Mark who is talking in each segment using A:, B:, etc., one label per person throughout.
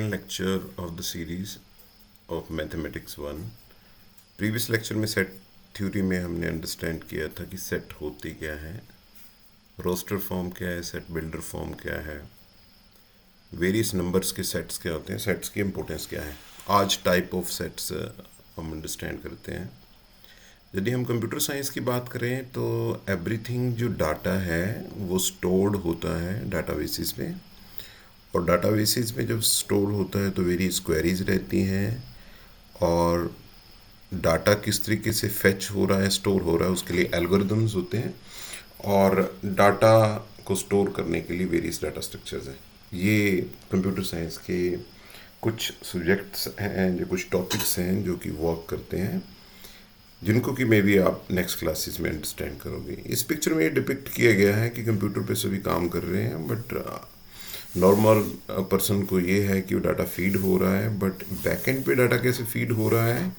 A: lecture of the series of Mathematics 1। Previous lecture में set theory में हमने understand किया था कि सेट होती क्या है, रोस्टर फॉर्म क्या है, सेट बिल्डर फॉर्म क्या है, वेरियस नंबर्स के सेट्स क्या होते हैं, सेट्स की इंपॉर्टेंस क्या है। आज टाइप ऑफ सेट्स हम अंडरस्टैंड करते हैं। यदि हम कंप्यूटर साइंस की बात करें तो एवरीथिंग जो डाटा है वो स्टोर्ड होता है डाटाबेसिस में, और डाटाबेसिस में जब स्टोर होता है तो वेरियस क्वेरीज रहती हैं, और डाटा किस तरीके से फेच हो रहा है, स्टोर हो रहा है, उसके लिए एल्गोरिदम्स होते हैं, और डाटा को स्टोर करने के लिए वेरियस डाटा स्ट्रक्चर्स हैं। ये कंप्यूटर साइंस के कुछ सब्जेक्ट्स हैं, जो कुछ टॉपिक्स हैं जो कि वर्क करते हैं, जिनको कि मे बी आप नेक्स्ट क्लासेस में अंडरस्टैंड करोगे। इस पिक्चर में ये डिपिक्ट किया गया है कि कंप्यूटर पे सभी काम कर रहे हैं, बट नॉर्मल पर्सन को ये है कि वो डाटा फीड हो रहा है, बट बैकएंड पे डाटा कैसे फीड हो रहा है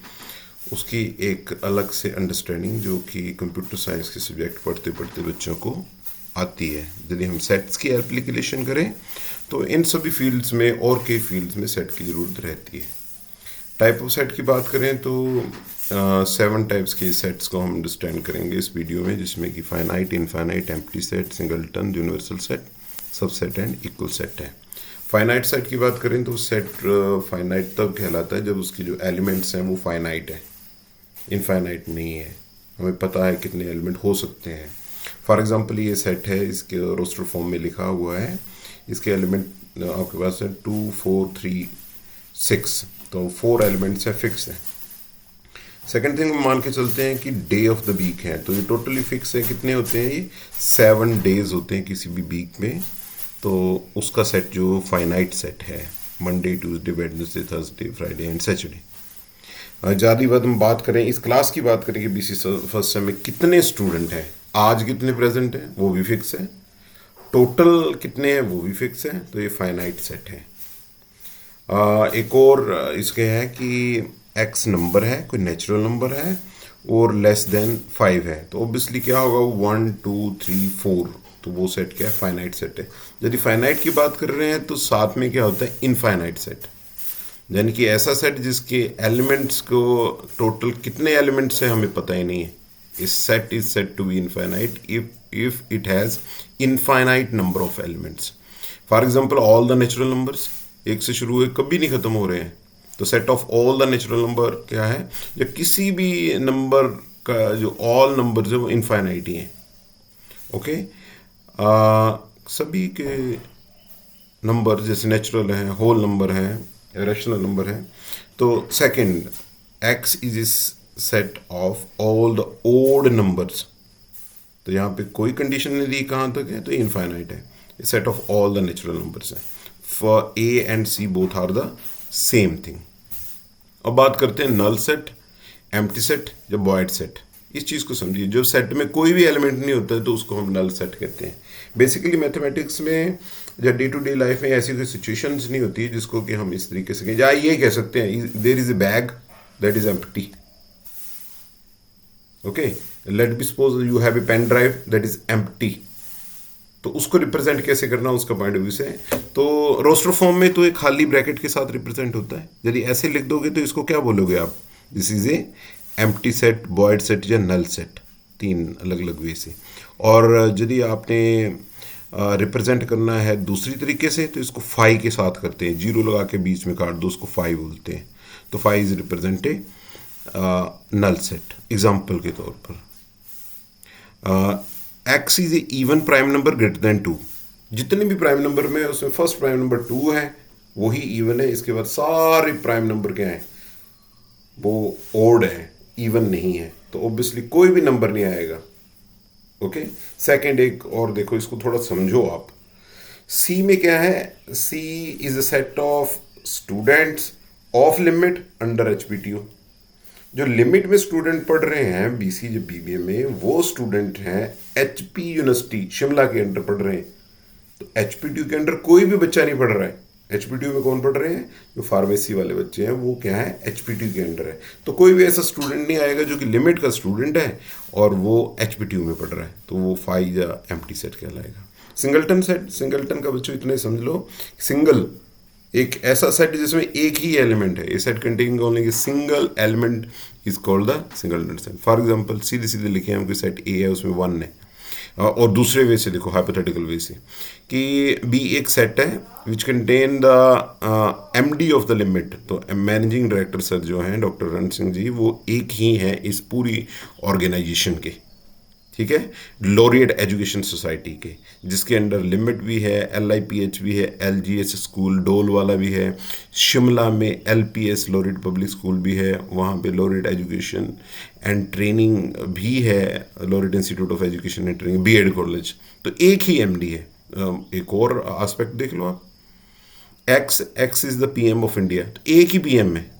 A: उसकी एक अलग से अंडरस्टैंडिंग जो कि कंप्यूटर साइंस के सब्जेक्ट पढ़ते पढ़ते बच्चों को आती है। यदि हम सेट्स की एप्लीकेशन करें तो इन सभी फील्ड्स में और कई फील्ड्स में सेट की ज़रूरत रहती है। टाइप ऑफ सेट की बात करें तो 7 टाइप्स के सेट्स को हम अंडरस्टैंड करेंगे इस वीडियो में, जिसमें कि finite, infinite, empty set, singleton, universal set, subset and equal set है। फाइनाइट सेट की बात करें तो सेट फाइनाइट तब कहलाता है जब उसकी जो एलिमेंट्स हैं वो फाइनाइट है, इनफाइनाइट नहीं है। हमें पता है कितने एलिमेंट हो सकते हैं। फॉर एग्जांपल ये सेट है, इसके रोस्टर फॉर्म में लिखा हुआ है, इसके एलिमेंट आपके पास है 2 4 3 6, तो 4 एलिमेंट्स है, फिक्स है। सेकेंड थिंग हम मान के चलते हैं कि डे ऑफ द वीक है, तो ये टोटली फिक्स है। कितने होते हैं ये? 7 डेज होते हैं किसी भी वीक में, तो उसका सेट जो फाइनाइट सेट है, Monday, Tuesday, Wednesday, Thursday, Friday and Saturday. ज़्यादा बात हम बात करें, इस क्लास की बात करें कि बीसी फर्स्ट सेम में कितने स्टूडेंट हैं, आज कितने प्रेजेंट हैं वो भी फिक्स है, टोटल कितने हैं वो भी फिक्स है, तो ये फाइनाइट सेट है। एक और इसके है कि एक्स नंबर है, कोई नेचुरल नंबर है और लेस देन 5 है, तो ऑब्वियसली क्या होगा, 1 2 3 4, तो वो सेट क्या है, फाइनाइट सेट है। यदि फाइनाइट की बात कर रहे हैं तो साथ में क्या होता है, इनफाइनाइट सेट, यानी कि ऐसा सेट जिसके एलिमेंट्स को टोटल कितने एलिमेंट्स हैं हमें पता ही नहीं है। इस set is set to be infinite if it has infinite number of elements. For example all the natural numbers, एक से शुरू हुए कभी नहीं खत्म हो रहे हैं, तो set of all the natural number क्या है, जब किसी भी नंबर का जो ऑल नंबर है वो इनफाइनाइट ही है। ओके, सभी के नंबर जैसे नेचुरल हैं, होल नंबर हैं, रेशनल नंबर है, तो second, X is is set of all the odd numbers, तो यहाँ पे कोई कंडीशन नहीं दी कहाँ तक है, तो इनफाइनाइट है, set of all the natural numbers है। For A and C both are the same thing. अब बात करते हैं नल सेट, एम्प्टी सेट या वॉइड सेट। इस चीज़ को समझिए, जब सेट में कोई भी एलिमेंट नहीं होता है तो उसको हम नल सेट कहते हैं। बेसिकली मैथमेटिक्स में या डे टू डे लाइफ में ऐसी कोई सिचुएशंस नहीं होती है जिसको कि हम इस तरीके से कहें, या ये कह सकते हैं there is a bag that is empty. Okay, let B suppose you have a pen drive that is empty, तो उसको रिप्रेजेंट कैसे करना उसका पॉइंट ऑफ व्यू से, तो रोस्टर फॉर्म में तो एक खाली ब्रैकेट के साथ रिप्रेजेंट होता है। यदि ऐसे लिख दोगे तो इसको क्या बोलोगे आप, this is a empty set, void set या नल सेट, 3 अलग अलग वे से। और यदि आपने रिप्रेजेंट करना है दूसरी तरीके से तो इसको 5 के साथ करते हैं, 0 लगा के बीच में काट दो, उसको 5 बोलते हैं, तो 5 is represent a null set. Example के तौर पर X is a even prime number greater than 2, जितने भी प्राइम नंबर में उसमें फर्स्ट प्राइम नंबर 2 है वही इवन है, इसके बाद सारे प्राइम नंबर क्या हैं वो ओड है, इवन नहीं है, तो ऑब्वियसली कोई भी नंबर नहीं आएगा। ओके, सेकंड एक और देखो, इसको थोड़ा समझो आप। सी में क्या है, C is a set of students of limit under HPTU. जो लिमिट में स्टूडेंट पढ़ रहे हैं बीसी या बीबीए में, वो स्टूडेंट हैं एचपी यूनिवर्सिटी शिमला के अंडर पढ़ रहे हैं, तो एचपीटीयू के अंडर कोई भी बच्चा नहीं पढ़ रहा है। एचपीटीयू में कौन पढ़ रहे हैं, जो फार्मेसी वाले बच्चे हैं वो क्या है, एचपीटीयू के अंडर है, तो कोई भी ऐसा स्टूडेंट नहीं आएगा जो कि लिमिट का स्टूडेंट है और वो एचपीटीयू में पढ़ रहा है, तो वो 5 या एम्प्टी सेट कहलाएगा। सिंगलटन सेट, सिंगलटन का बच्चों इतना ही समझ लो, सिंगल एक ऐसा सेट जिसमें एक ही एलिमेंट है, a set containing only single element is called the singleton set. For example सीधे सीधे लिखे हम कि सेट ए है उसमें वन है, और दूसरे वे से लिखो हाइपोथेटिकल वे से कि बी एक सेट है which contain the MD of the limit. तो मैनेजिंग डायरेक्टर सर जो हैं डॉक्टर रण सिंह जी, वो एक ही हैं इस पूरी ऑर्गेनाइजेशन के, ठीक है, लॉरियट एजुकेशन सोसाइटी के, जिसके अंडर लिमिट भी है, LIPH भी है, LGS स्कूल डोल वाला भी है, शिमला में LPS लॉरियट पब्लिक स्कूल भी है, वहाँ पे लॉरियट एजुकेशन एंड ट्रेनिंग भी है, laureate institute of education and training BEd college. तो एक ही MD है। एक और एस्पेक्ट देख लो आप, x is the PM of India, तो एक ही PM है,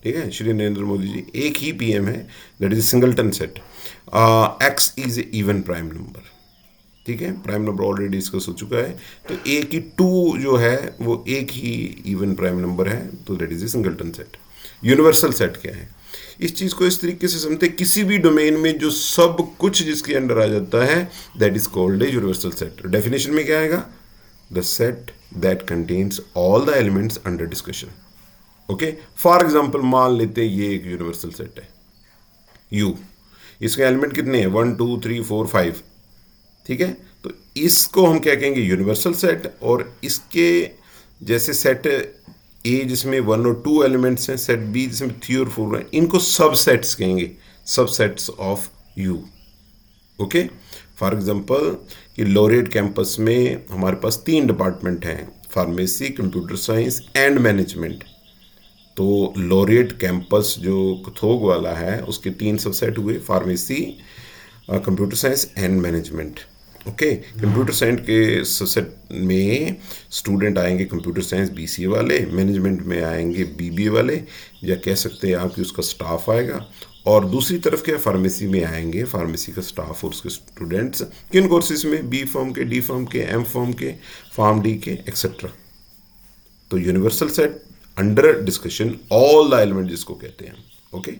A: ठीक है, श्री नरेंद्र मोदी जी एक ही PM है, that is singleton set. X is a even prime number, ठीक है, प्राइम नंबर ऑलरेडी डिस्कस हो चुका है, तो ए की 2 जो है वो एक ही इवन प्राइम नंबर है, तो that is a singleton set. Universal set क्या है, इस चीज़ को इस तरीके से समझते हैं, किसी भी डोमेन में जो सब कुछ जिसके अंडर आ जाता है that is called a universal set. Definition में क्या आएगा, the set that contains all the elements under discussion. Okay, for example मान लेते हैं ये एक यूनिवर्सल सेट है U, इसके एलिमेंट कितने हैं 1 2 3 4 5, ठीक है, तो इसको हम क्या कहेंगे यूनिवर्सल सेट। और इसके जैसे सेट A जिसमें 1 और 2 एलिमेंट्स हैं, सेट B जिसमें 3 और 4 हैं, इनको सब सेट्स कहेंगे, सब sets of U। Okay, for example कि लॉरियट कैंपस में हमारे पास 3 डिपार्टमेंट हैं, pharmacy, computer science and management. तो लॉरियट कैंपस जो कथोग वाला है उसके 3 सबसेट हुए, pharmacy, computer science and management. Okay, computer science के सबसेट में स्टूडेंट आएंगे कंप्यूटर साइंस BCA वाले, मैनेजमेंट में आएंगे BBA वाले, या कह सकते हैं आप कि उसका स्टाफ आएगा, और दूसरी तरफ क्या फार्मेसी में आएंगे फार्मेसी का स्टाफ और उसके स्टूडेंट्स, किन कोर्सेज में, B Pharm के, D Pharm के, M Pharm के, Pharm D के, एक्सेट्रा। तो universal set under discussion all the element जिसको कहते हैं। ओके,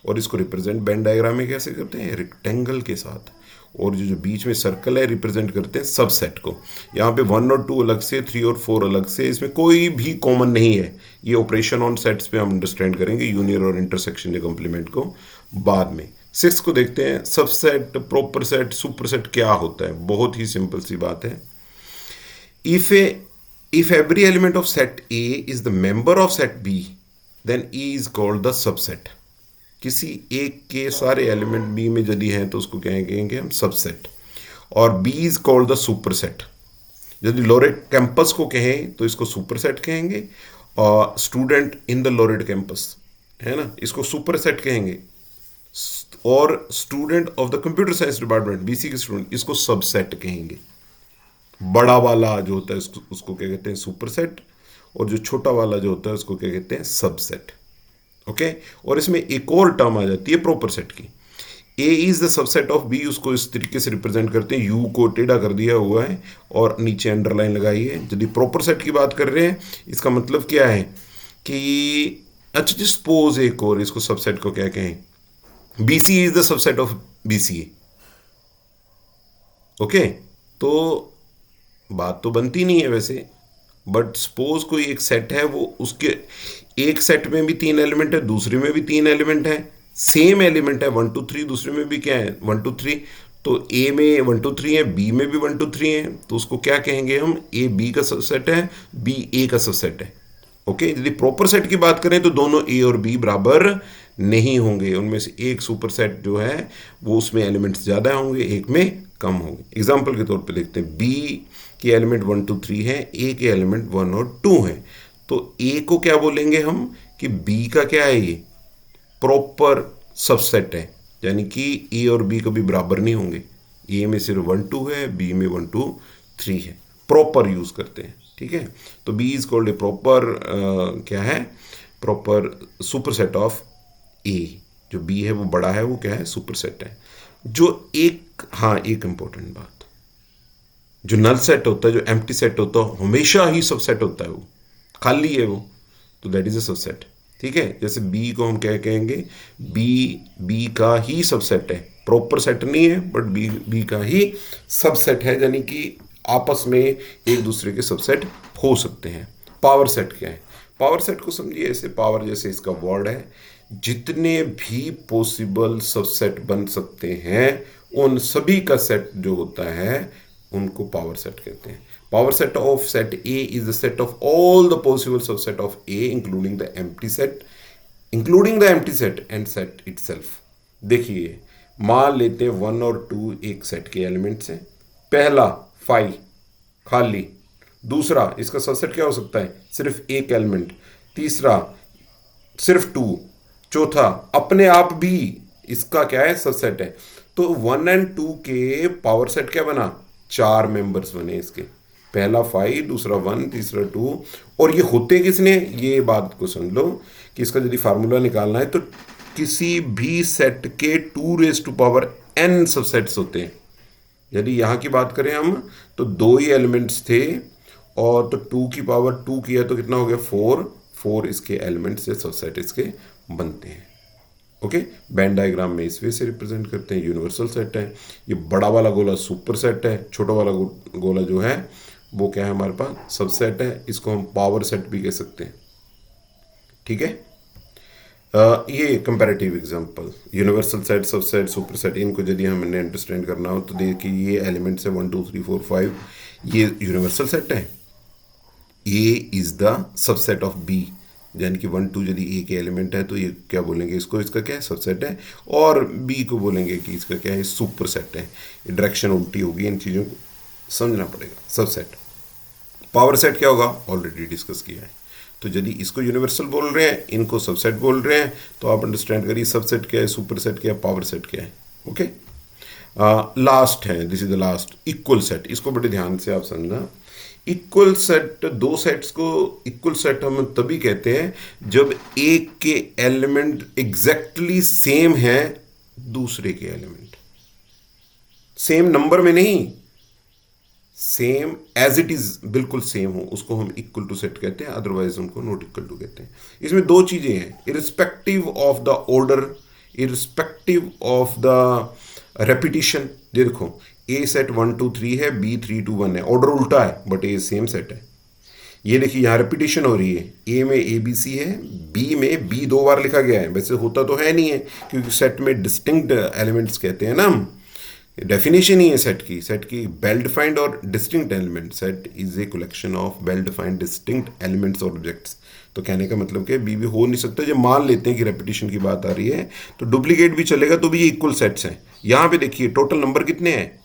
A: और इसको रिप्रेजेंट बेन डायग्राम में कैसे करते हैं, रेक्टेंगल के साथ, और जो बीच में सर्कल है रिप्रेजेंट करते हैं सबसेट को। यहाँ पे 1 और 2 अलग से, 3 और 4 अलग से, इसमें कोई भी कॉमन नहीं है। ये ऑपरेशन ऑन सेट्स पे हम अंडरस्टैंड करेंगे, यूनियन और इंटरसेक्शन या कॉम्प्लीमेंट को बाद में। 6 को देखते हैं, subset, proper set, super set क्या होता है। बहुत ही सिंपल सी बात है, if every element of set A is the member of set B, then E is called the subset। किसी एक के सारे एलिमेंट B में यदि हैं तो उसको क्या कहेंगे हम, सबसेट। और B is called the superset। यदि लॉरियट कैंपस को कहें तो इसको सुपरसेट कहेंगे, और student in the laureate campus है ना, इसको सुपरसेट कहेंगे, और student of the computer science department BC के स्टूडेंट इसको सबसेट कहेंगे। बड़ा वाला जो होता है उसको क्या कहते हैं, सुपरसेट, और जो छोटा वाला जो होता है उसको क्या कहते हैं, सबसेट। ओके, और इसमें एक और टर्म आ जाती है प्रॉपर सेट की, A is the subset of B, उसको इस तरीके से रिप्रेजेंट करते हैं, U को टेढ़ा कर दिया हुआ है और नीचे अंडरलाइन लगाई है। यदि प्रॉपर सेट की बात कर रहे हैं, इसका मतलब क्या है कि अच्छा जी सपोज एक और इसको सबसेट को क्या कहें, BC is the subset of BCA। Okay, तो बात तो बनती नहीं है वैसे, बट सपोज कोई एक सेट है, वो उसके एक सेट में भी 3 एलिमेंट है, दूसरे में भी 3 एलिमेंट है, सेम एलिमेंट है 1 2 3, दूसरे में भी क्या है 1 2 3, तो A में 1 2 3 है, B में भी 1 2 3 है, तो उसको क्या कहेंगे हम, A B का सबसेट है, B A का सबसेट है। ओके, यदि प्रॉपर सेट की बात करें तो दोनों A और B बराबर नहीं होंगे, उनमें से एक सुपर सेट जो है वो उसमें एलिमेंट्स ज़्यादा होंगे, एक में कम होंगे। एग्जाम्पल के तौर पे देखते हैं, B के एलिमेंट 1 2 3 है, A के एलिमेंट 1 और 2 हैं, तो A को क्या बोलेंगे हम कि B का क्या है, ये प्रॉपर सबसेट है, यानी कि A और B कभी बराबर नहीं होंगे, A में सिर्फ 1 2 है, B में 1 2 3 है, प्रॉपर यूज करते हैं। ठीक है, तो B is called a proper क्या है, proper super set of A। जो B है वो बड़ा है, वो क्या है, सुपर सेट है। जो एक, हाँ एक इंपॉर्टेंट बात, जो नल सेट होता है, जो एम्प्टी सेट होता है, हमेशा ही सबसेट होता है, वो खाली है वो, तो दैट इज अ सबसेट। ठीक है, जैसे B को हम क्या कहेंगे, B का ही सबसेट है, प्रॉपर सेट नहीं है बट B का ही सबसेट है, यानी कि आपस में एक दूसरे के सबसेट हो सकते हैं। पावर सेट क्या है? पावर सेट को समझिए ऐसे, पावर जैसे इसका वर्ड है, जितने भी पॉसिबल सबसेट बन सकते हैं उन सभी का सेट जो होता है उनको पावर सेट कहते हैं। Power set of set A is the set of all the possible subset of A including the empty set and set itself. देखिए मान लेते हैं 1 और 2 एक सेट के एलिमेंट्स हैं। पहला 5 खाली, दूसरा इसका सबसेट क्या हो सकता है? सिर्फ एक एलिमेंट, तीसरा सिर्फ 2, चौथा अपने आप भी इसका क्या है? सबसेट है। तो 1 एंड 2 के पावर सेट क्या बना? 4 मेंबर्स बने इसके, पहला 5, दूसरा 1, तीसरा 2। और ये होते किसने? ये बात को समझ लो कि इसका यदि फार्मूला निकालना है तो किसी भी सेट के 2n सबसेट्स होते हैं। यदि यहाँ की बात करें हम तो 2 ही एलिमेंट्स थे और तो 2 की पावर 2 किया तो कितना हो गया? 4 इसके एलिमेंट्स से सबसेट इसके बनते हैं। ओके, बैंड डायग्राम में इस वे से रिप्रेजेंट करते हैं। यूनिवर्सल सेट है ये, बड़ा वाला गोला सुपर सेट है, छोटा वाला गोला जो है वो क्या है हमारे पास? सबसेट है। इसको हम पावर सेट भी कह सकते हैं। ठीक है, ये comparative example, universal set, subset, super set, इनको यदि हमने अंडरस्टैंड करना हो तो देखिए ये एलिमेंट्स है 1 2 3 4 5, ये यूनिवर्सल सेट है। A is the subset of B, यानी कि 1 2 यदि ए के एलिमेंट है तो ये क्या बोलेंगे इसको? इसका क्या है? सबसेट है। और बी को बोलेंगे कि इसका क्या है? सुपर सेट है। डायरेक्शन उल्टी होगी, इन चीज़ों को समझना पड़ेगा। सबसेट, पावर सेट क्या होगा? ऑलरेडी डिस्कस किया है। तो यदि इसको यूनिवर्सल बोल रहे हैं, इनको सबसेट बोल रहे हैं, तो आप अंडरस्टैंड करिए सबसेट क्या है, सुपर सेट क्या है, पावर सेट क्या है। ओके, लास्ट है, this is the last, equal set. इसको बड़े ध्यान से आप समझना। इक्वल सेट, 2 सेट्स को इक्वल सेट हम तभी कहते हैं जब एक के एलिमेंट एग्जैक्टली सेम है दूसरे के एलिमेंट, सेम नंबर में नहीं, सेम एज इट इज, बिल्कुल सेम हो, उसको हम इक्वल टू सेट कहते हैं। अदरवाइज उनको नॉट इक्वल टू कहते हैं। इसमें 2 चीजें हैं, irrespective of the order, irrespective of the repetition. देखो ए सेट 1 2 3 है, बी 3 2 1 है, ऑर्डर उल्टा है बट ए सेम सेट है। ये देखिए यहाँ रेपिटेशन हो रही है, ए में ए बी सी है, बी में बी 2 बार लिखा गया है। वैसे होता तो है नहीं है, क्योंकि सेट में डिस्टिंक्ट एलिमेंट्स कहते हैं ना हम, डेफिनेशन ही है सेट की वेल डिफाइंड और distinct element. Set is a collection of well defined distinct elements और ऑब्जेक्ट्स। तो कहने का मतलब कि बी भी हो नहीं सकता। जब मान लेते हैं कि रेपिटेशन की बात आ रही है तो डुप्लीकेट भी चलेगा, तो भी ये इक्वल सेट्स हैं। यहाँ पे देखिए टोटल नंबर कितने हैं?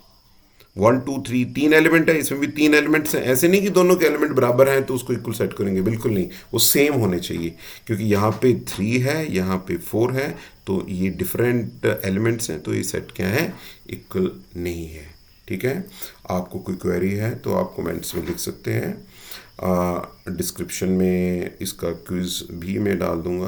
A: 1 2 3, 3 एलिमेंट है, इसमें भी 3 एलिमेंट्स हैं। ऐसे नहीं कि दोनों के एलिमेंट बराबर हैं तो उसको इक्वल सेट करेंगे, बिल्कुल नहीं, वो सेम होने चाहिए। क्योंकि यहाँ पे 3 है, यहाँ पे 4 है, तो ये डिफरेंट एलिमेंट्स हैं, तो ये सेट क्या है? इक्वल नहीं है। ठीक है, आपको कोई क्वेरी है तो आप कमेंट्स में लिख सकते हैं। डिस्क्रिप्शन में इसका क्विज़ भी मैं डाल दूंगा।